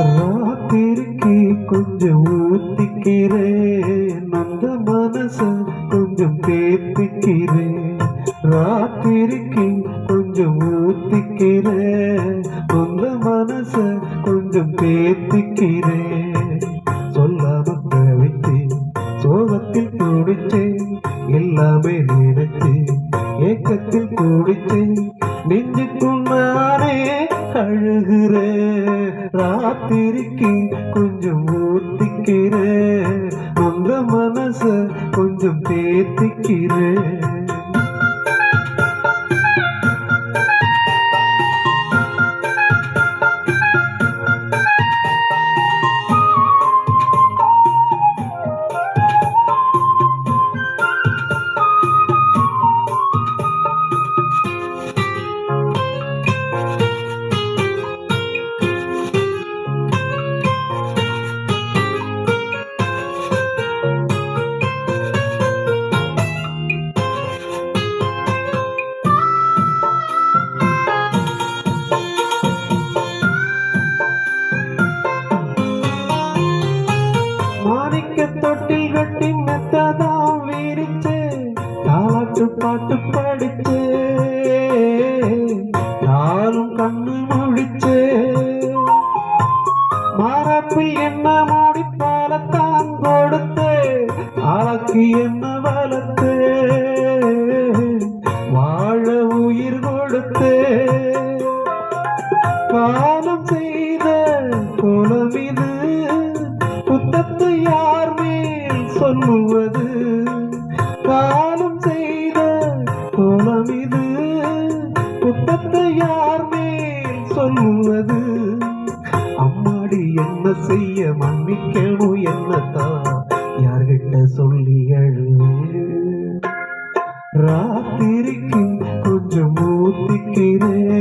ராத்திரிக்கு கொஞ்சம் ஊத்திக்கிறேன், அந்த மனச கொஞ்சம் தேத்திக்கிறேன். ராத்திரிக்கு கொஞ்சம் ஊத்திக்கிறேன், அந்த மனச கொஞ்சம் தேத்திக்கிறேன். சொல்லாம தவித்தேன், சோகத்தில் துடிச்சேன், எல்லாமே நினைத்தேன், ஏக்கத்தில் துடித்தேன், நெஞ்சுக்குள் நானே அழுகிறேன். ராத்திரிக்கு கொஞ்சம் ஊத்திக்கிறேன், அந்த மனச கொஞ்சம் தேத்திக்கிறேன். தொட்டில் கட்டி மெத்ததான் வீரிச்சு, தாலாட்டு பாட்டு படிச்சு, நானும் கண்ணு முழிச்சு, மாறாப்பில் என்ன மூடி பாலத்தான் கொடுத்து, ஆளாக்கி என்ன வளர்த்து, வாழ உயிர் கொடுத்து, காலம் செய்த கோலம் இது, புத்தத்தை யார் மேல் சொல்லுவது, காலம் செய்த கோலம் இது, புத்தத்தை யார் மேல் சொல்லுவது. அம்மாடி என்ன செய்ய மன்னிக்கணும், என்னத்தான் யார்கிட்ட சொல்லி அழு. ராத்திரிக்கு கொஞ்சம் ஊத்திக்கிறேன்,